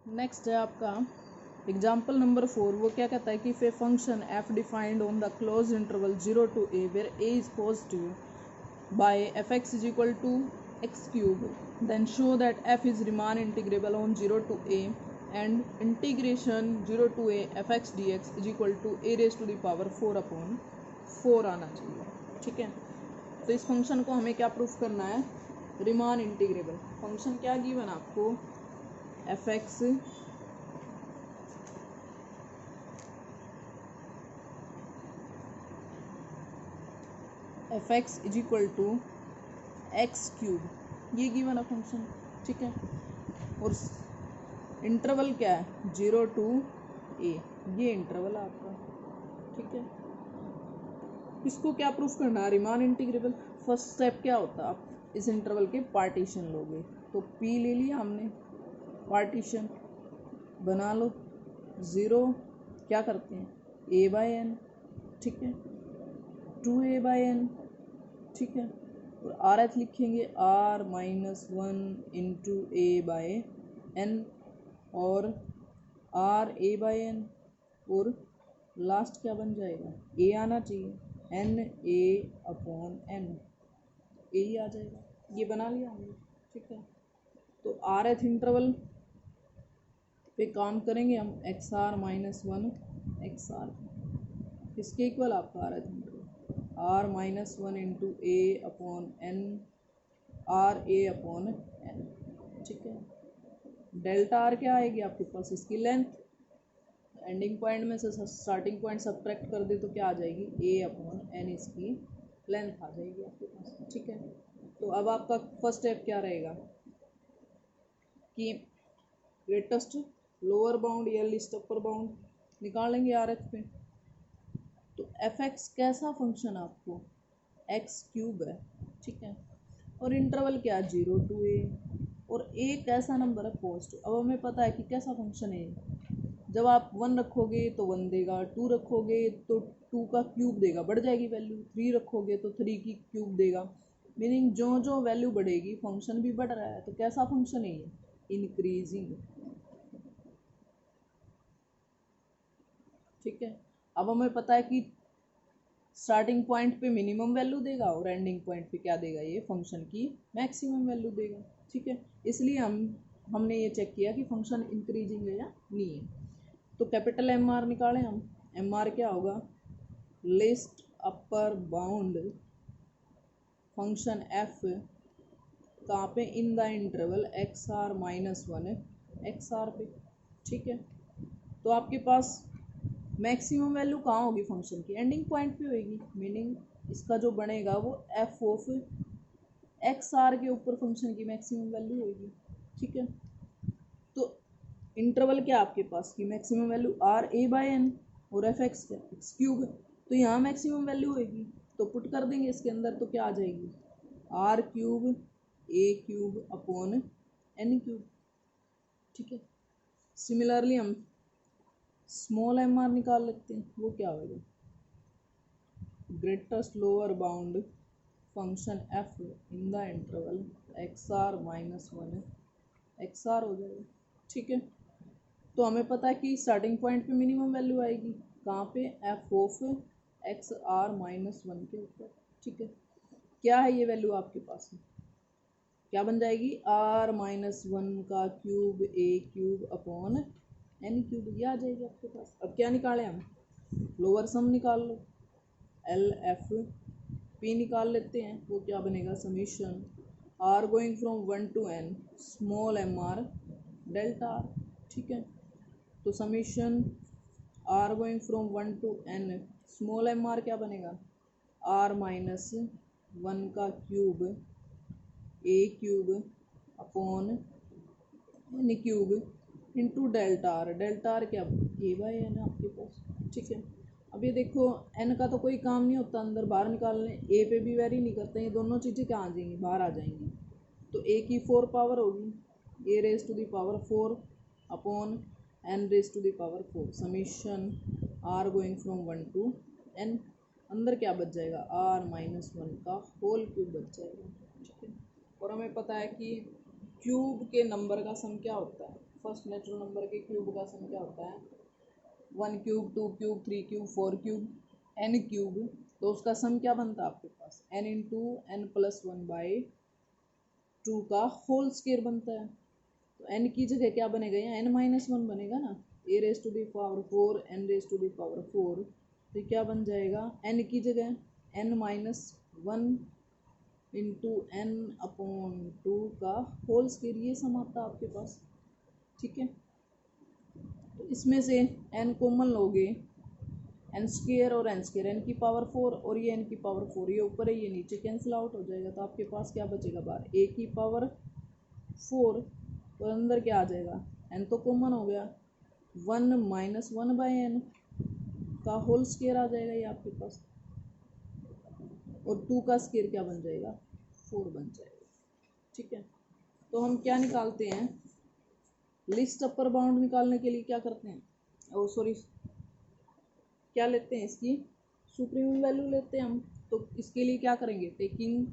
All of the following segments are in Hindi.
नेक्स्ट है आपका एग्जाम्पल नंबर 4। वो क्या कहता है कि if a function f defined on the close interval 0 to a where a is positive by f x is equal to x cube then show that f is Riemann integrable on 0 to a and integration 0 to a f x D x is equal to a raise to the power 4/4 आना चाहिए। ठीक है, तो इस फंक्शन को हमें क्या प्रूफ करना है? Riemann integrable. फंक्शन क्या गिवन आपको? F x f x is equal to x cube, ये गिवन है फंक्शन। ठीक है, और इंटरवल क्या है? 0 to a, ये इंटरवल है आपका। ठीक है, इसको क्या प्रूफ करना है? Riemann integrable. फर्स्ट स्टेप क्या होता है? आप इस इंटरवल के पार्टीशन लोगे, तो p ले लिया हमने, पार्टीशन बना लो। 0 क्या करते हैं? a/n। ठीक है, 2a/n। ठीक है, और आर एच लिखेंगे r-1 इंटू a/n और r/a/n, और लास्ट क्या बन जाएगा? a आना चाहिए, n/a/n, a ही आ जाएगा। ये बना लिया हमने। ठीक है, तो आर एच इंटरवल पे काम करेंगे हम, xr-1 xr, इसके इक्वल आपका R H interval r-1 into a/n r/a/n। ठीक है, डेल्टा आर क्या आएगी आपके पास? इसकी लेंथ। एंडिंग पॉइंट में से स्टार्टिंग पॉइंट सब्ट्रैक्ट कर दे तो क्या आ जाएगी? a/n, इसकी लेंथ आ जाएगी आपके पास। ठीक है, तो अब आपका फर्स्ट स्टेप क्या रहेगा कि ग्रेटेस्ट लोअर बाउंड या लिस्ट अपर बाउंड निकालेंगे आर एच पे। तो एफ एक्स कैसा फंक्शन आपको? एक्स क्यूब है। ठीक है, और इंटरवल क्या? 0 to a, और a कैसा नंबर है? पॉजिटिव। अब हमें पता है कि कैसा फंक्शन है। जब आप 1 रखोगे तो 1 देगा, 2 रखोगे तो 2 का क्यूब देगा, बढ़ जाएगी वैल्यू, 3 रखोगे तो 3 की क्यूब देगा। मीनिंग जो जो वैल्यू बढ़ेगी फंक्शन भी बढ़ रहा है। तो कैसा फंक्शन है ये? इंक्रीजिंग। ठीक है, अब हमें पता है कि स्टार्टिंग पॉइंट पे मिनिमम वैल्यू देगा और एंडिंग पॉइंट पे क्या देगा? ये फंक्शन की मैक्सिमम वैल्यू देगा। ठीक है, इसलिए हमने ये चेक किया कि फंक्शन इंक्रीजिंग है या नहीं है। तो कैपिटल एम आर निकालें हम। एम आर क्या होगा? List upper bound function F कहाँ पे? In the interval xr-1 xr पे। ठीक है, तो आपके पास मैक्सिमम वैल्यू कहाँ होगी फंक्शन की? एंडिंग पॉइंट पे होगी। मीनिंग इसका जो बनेगा वो एफ ऑफ एक्स आर के ऊपर फंक्शन की मैक्सिमम वैल्यू होगी। ठीक है, तो इंटरवल क्या आपके पास की मैक्सिमम वैल्यू? r/a/n और एफ एक्स क्या? एक्स क्यूब है, तो यहाँ मैक्सिमम वैल्यू होगी, तो पुट कर देंगे इसके अंदर, तो क्या आ जाएगी? r³ a³/n³। ठीक है, सिमिलरली हम स्मॉल एम आर निकाल लेते हैं। वो क्या होगा? Greatest lower bound function F in the interval xr-1 xr हो जाएगा। ठीक है, तो हमें पता है कि स्टार्टिंग पॉइंट पे मिनिमम वैल्यू आएगी कहाँ पे? एफ ऑफ xr-1 के ऊपर। ठीक है, क्या है ये वैल्यू आपके पास में? क्या बन जाएगी? r-1 का क्यूब a³/n³, ये आ जाएगी आपके पास। अब क्या निकालें हम? लोअर सम निकाल लो, एल एफ पी निकाल लेते हैं। वो क्या बनेगा? Summation r going from 1 to n small m r delta r. ठीक है, तो summation r going from 1 to n small m r क्या बनेगा? r-1 का cube a³/n³ into delta r. Delta r क्या? a/n आपके पास। ठीक है, अब ये देखो n का तो कोई काम नहीं होता अंदर बाहर निकालने, a पे भी वेरी नहीं करते, ये दोनों चीज़ें कहाँ आ जाएंगी? बाहर आ जाएंगी। तो a की 4 पावर होगी, a⁴n⁴ summation r going from 1 to n। अंदर क्या बच जाएगा? r-1 का होल क्यूब बच जाएगा। ठीक है, और हमें पता है कि क्यूब के नंबर का सम क्या होता है? फर्स्ट नेचुरल नंबर के क्यूब का सम क्या होता है, 1 cube 2 cube 3 cube 4 cube n cube, तो उसका सम क्या बनता है आपके पास n इंटू n प्लस 1/2 का होल स्क्वायर बनता है। तो n की जगह क्या बनेगा, यहाँ n माइनस 1 बनेगा ना, a raise to the power 4 n raise to the power 4, तो क्या बन जाएगा n की जगह n minus 1 into n upon 2 का होल स्क्वायर, ये सम आता है आपके पास। ठीक है, तो इसमें से n कॉमन लोगे, एन स्क्वायर और एन स्क्वायर, एन की पावर 4 और ये एन की पावर 4, ये ऊपर है ये नीचे कैंसिल आउट हो जाएगा, तो आपके पास क्या बचेगा बाहर, a की पावर 4 और अंदर क्या आ जाएगा, n तो कॉमन हो गया, 1 माइनस 1/n का होल स्क्वायर आ जाएगा ये आपके पास, और 2 का स्क्वायर क्या बन जाएगा, 4 बन जाएगा। ठीक है, तो हम क्या निकालते हैं, लिस्ट अपर बाउंड निकालने के लिए क्या करते हैं, ओ सॉरी क्या लेते हैं, इसकी सुप्रीम वैल्यू लेते हैं हम। तो इसके लिए क्या करेंगे, taking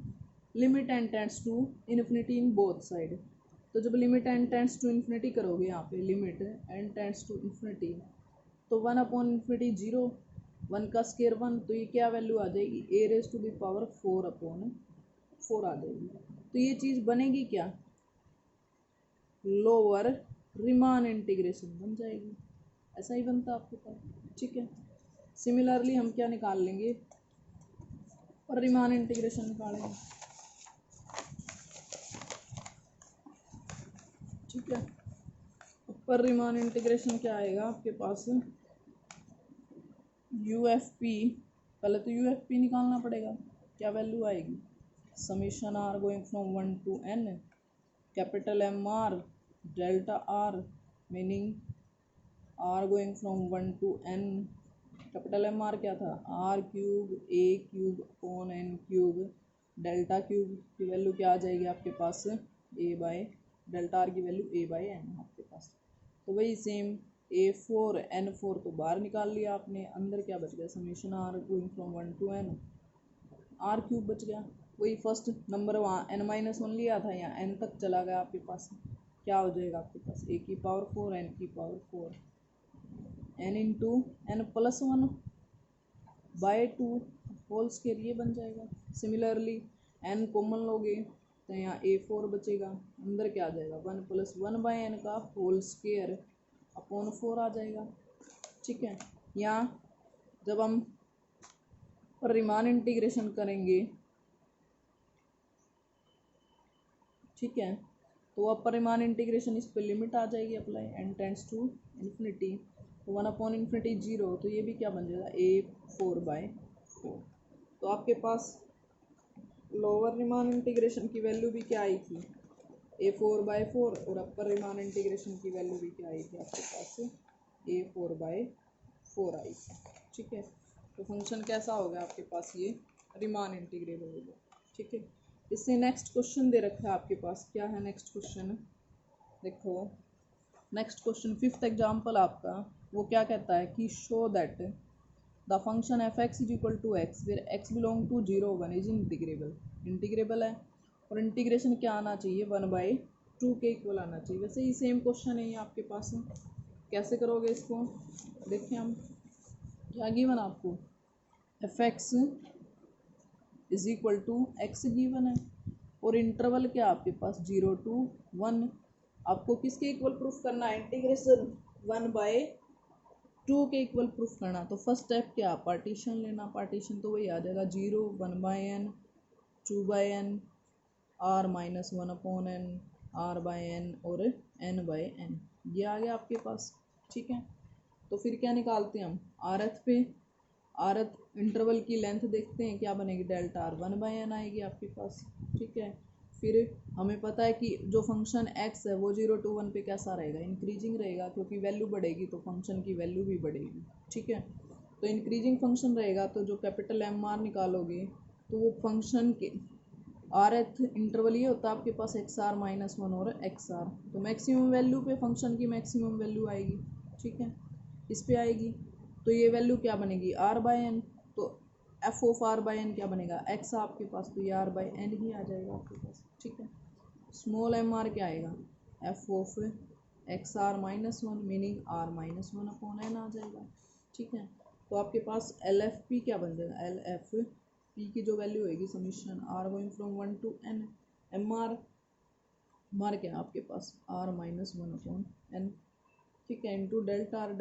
limit n tends to infinity in both side. तो जब limit n tends to infinity करोगे, यहाँ पे limit n tends to infinity, तो 1 अपॉन इन्फिनिटी 0, 1 का स्क्वायर 1, तो ये क्या वैल्यू आ जाएगी, a raise to the power 4 upon 4 आ जाएगी। तो ये चीज़ बनेगी क्या, लोअर रिमान इंटीग्रेशन बन जाएगी, ऐसा ही बनता है आपके पास। ठीक है, सिमिलरली हम क्या निकाल लेंगे, और रिमान इंटीग्रेशन निकालेंगे। ठीक है, ऊपर रिमान इंटीग्रेशन क्या आएगा आपके पास, UFP, पहले तो UFP निकालना पड़ेगा, क्या वैल्यू आएगी, summation r going from 1 to n, capital MR delta R, meaning r going from 1 to n, capital MR क्या था, r cube a cube upon n cube, delta cube की वैल्यू क्या आ जाएगी आपके पास, a बाय डेल्टा r की वैल्यू a बाय n आपके पास। तो वही सेम A4 N4 तो बाहर निकाल लिया आपने, अंदर क्या बच गया, summation r going from 1 to n, r cube बच गया। वही फर्स्ट नंबर वहाँ n-1 लिया था, यहाँ n तक चला गया आपके पास, क्या हो जाएगा आपके पास, a की पावर 4 n की power 4, n into n plus 1 by 2 whole square, ये बन जाएगा। सिमिलरली n कॉमन लोगे तो यहाँ A4 बचेगा, अंदर क्या आ जाएगा, 1 प्लस 1/n का होल स्क्वायर अपॉन 4 आ जाएगा। ठीक है, यहाँ जब हम रिमान इंटीग्रेशन करेंगे, ठीक है, तो अपर रिमान इंटीग्रेशन इस पर लिमिट आ जाएगी apply, n tends to infinity, तो 1 अपॉन इन्फिनिटी 0, तो ये भी क्या बन जाएगा, A4/4। तो आपके पास लोअर रिमान इंटीग्रेशन की वैल्यू भी क्या आई थी, A4/4, और अपर रिमान इंटीग्रेशन की वैल्यू भी क्या आई थी आपके पास, A4/4 आई थी। ठीक है, तो फंक्शन कैसा होगा आपके पास, ये रिमान इंटीग्रेबल होगा। ठीक है, इससे नेक्स्ट क्वेश्चन दे रखा है आपके पास, क्या है नेक्स्ट क्वेश्चन, देखो नेक्स्ट क्वेश्चन 5th एग्जाम्पल आपका, वो क्या कहता है कि show that the function f(x) is equal to x where x belong to 0 1 is integrable, integrable है, और इंटीग्रेशन क्या आना चाहिए, 1/2 के इक्वल आना चाहिए। वैसे ही सेम क्वेश्चन है ये आपके पास, कैसे करोगे इसको, देखिए हम क्या गिवन आपको, f(x) is equal to x given है, और इंटरवल क्या आपके पास 0 to 1, आपको किसके इक्वल प्रूफ करना है, इंटीग्रेशन 1/2 के इक्वल प्रूफ करना। तो फर्स्ट स्टेप क्या, पार्टीशन लेना, पार्टीशन तो वही आ जाएगा 0 1/n 2/n r minus 1 upon n r/n और n/n, ये आ गया आपके पास। ठीक है, तो फिर क्या निकालते हैं हम, rth पे, rth इंटरवल की लेंथ देखते हैं क्या बनेगी, डेल्टा r 1/n आएगी आपके पास। ठीक है, फिर हमें पता है कि जो फंक्शन x है वो 0 to 1 पे कैसा रहेगा, इंक्रीजिंग रहेगा, क्योंकि वैल्यू बढ़ेगी तो फंक्शन की वैल्यू भी बढ़ेगी। ठीक है, तो इंक्रीजिंग फंक्शन रहेगा, तो जो कैपिटल MR निकालोगे तो वो फंक्शन के rth इंटरवल ये होता है आपके पास XR माइनस 1 और XR, तो मैक्सिमम वैल्यू पे फंक्शन की मैक्सिमम वैल्यू आएगी। ठीक है, इस पे आएगी, तो ये वैल्यू क्या बनेगी, r/n, तो f(r/n) क्या बनेगा, x आपके पास, तो ये r/n ही आ जाएगा आपके पास। ठीक है, स्मॉल mr क्या आएगा, f(r)/n X R minus one, meaning R minus one upon N आ जाएगा। ठीक है, तो आपके पास एल एफ पी क्या बन जाएगा, एल एफ पी की जो वैल्यू होगी summation are going from 1 to n, M R मार क्या है आपके पास R minus one upon N. ठीक है, इंटू डेल्टा आर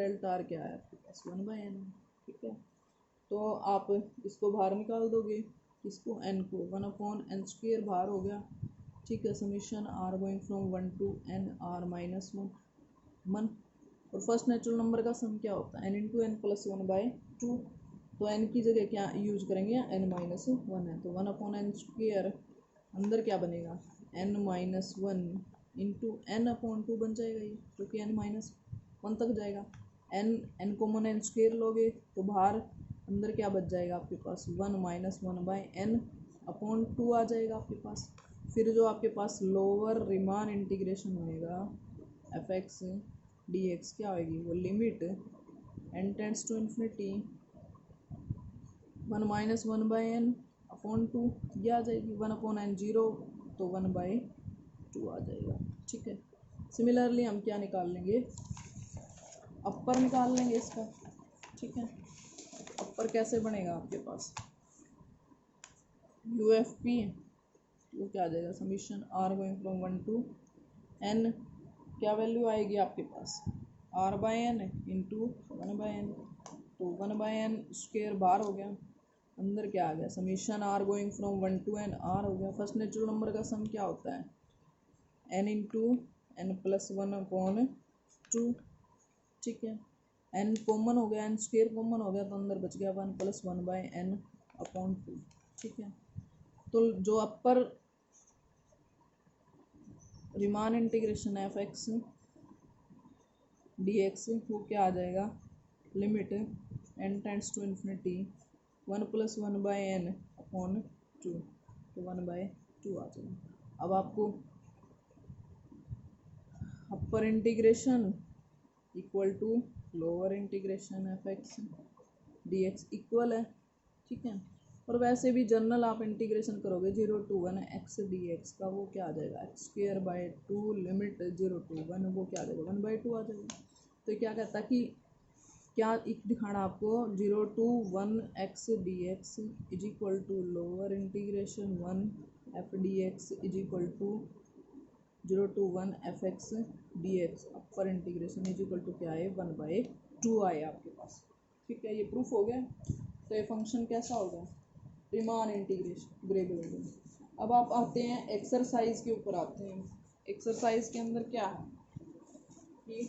क्या है आपके पास 1/n। ठीक है, तो आप इसको बाहर निकाल दोगे, इसको n को 1/n² बाहर हो गया। ठीक है, summation are going from 1 to n r minus one. और फर्स्ट नेचुरल नंबर का सम क्या होता है, n इंटू एन प्लस 1/2। तो n की जगह क्या यूज करेंगे, n माइनस वन है, तो 1/n² अंदर क्या बनेगा, n minus one into n upon two बन जाएगा ये, क्योंकि n माइनस वन तक जाएगा। n कॉमन n² लोगे तो बाहर अंदर क्या बच जाएगा आपके पास 1 माइनस 1/n अपॉन टू आ जाएगा आपके पास। फिर जो आपके पास लोअर रिमान इंटीग्रेशन होएगा एफ एक्स डी एक्स क्या होगी, वो limit n tends to infinity 1 minus 1/n upon two, ये आ जाएगी 1/n 0, तो 1/2 आ जाएगा। ठीक है, सिमिलरली हम क्या निकाल लेंगे, अपर निकाल लेंगे इसका। ठीक है, अपर कैसे बनेगा आपके पास, यू एफ पी वो क्या आ जाएगा, summation are going from 1 to n, क्या वैल्यू आएगी आपके पास r/n इंटू 1/n, तो 1/n² बाहर हो गया, अंदर क्या आ गया, summation are going from 1 to n r हो गया। फर्स्ट नेचुरल नंबर का सम क्या होता है, n इंटू एन प्लस 1/2। ठीक है, n कॉमन हो गया, n² कॉमन हो गया, तो अंदर बच गया 1 प्लस 1/n अपॉन 2। ठीक है, तो जो upper Riemann integration F x D X वो क्या आ जाएगा, limit n tends to infinity 1 plus 1/n upon 2, तो 1/2 आ जाएगा। अब आपको upper integration equal to lower integration F x D X equal है। ठीक है, और वैसे भी जनरल आप इंटीग्रेशन करोगे 0 to 1 एक्स डी एक्स का, वो क्या आ जाएगा x²/2 लिमिट 0 to 1, वो क्या आ जाएगा 1/2 आ जाएगा। तो क्या कहता है कि क्या दिखाना आपको 0 to 1 x D x is equal to lower integration 1 f D x is equal to 0 to 1 f x D x upper integration is equal to क्या है 1/2 आए आपके पास। ठीक है, ये प्रूफ हो गया। तो ये फंक्शन कैसा होगा, रिमान इंटीग्रेबल होगा। अब आप आते हैं एक्सरसाइज के ऊपर आते हैं। एक्सरसाइज के अंदर क्या है कि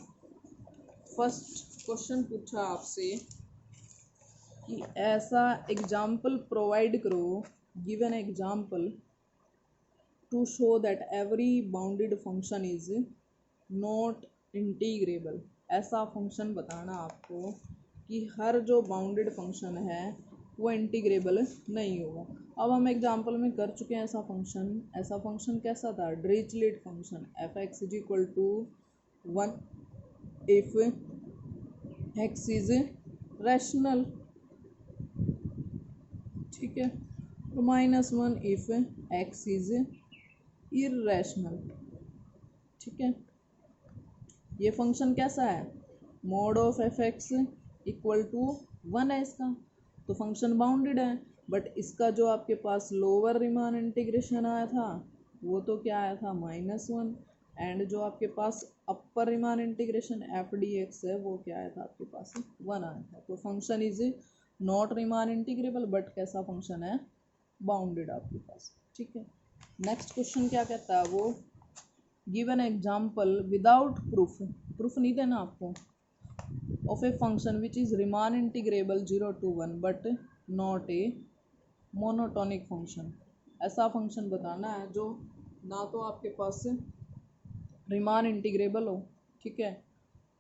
फर्स्ट क्वेश्चन पूछा आपसे कि ऐसा एग्जाम्पल प्रोवाइड करो, give an example to show that every bounded function is not integrable. ऐसा फंक्शन बताना आपको कि हर जो बाउंडेड फंक्शन है वो इंटीग्रेबल नहीं होगा। अब हम एग्जाम्पल में कर चुके हैं ऐसा फंक्शन कैसा था, Dirichlet function f x is equal to 1 if x is rational. ठीक है, -1 इफ एक्स इज इररेशनल। ठीक है, ये फंक्शन कैसा है, mod of f x equal to 1 है इसका, तो फंक्शन बाउंडेड है। बट इसका जो आपके पास लोअर रिमान इंटीग्रेशन आया था वो तो क्या आया था -1, एंड जो आपके पास upper Riemann integration F D X है वो क्या आया था आपके पास 1 आया था। तो function is not Riemann integrable, but कैसा फंक्शन है, बाउंडेड आपके पास। ठीक है, नेक्स्ट क्वेश्चन क्या कहता है वो, give an example without proof नहीं देना आपको, of a function which is Riemann integrable 0 to 1 but not a monotonic function। ऐसा फंक्शन बताना है जो ना तो आपके पास रिमान इंटीग्रेबल हो, ठीक है,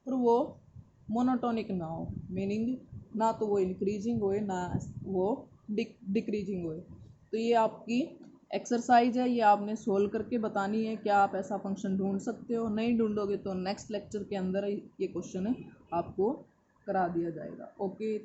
और वो मोनोटोनिक ना हो, मीनिंग ना तो वो इंक्रीजिंग होए ना वो डिक्रीजिंग होए। तो ये आपकी एक्सरसाइज है, ये आपने सोल्व करके बतानी है। क्या आप ऐसा फंक्शन ढूंढ सकते हो, नहीं ढूंढोगे तो नेक्स्ट लेक्चर के अंदर ये क्वेश्चन आपको करा दिया जाएगा। ओके।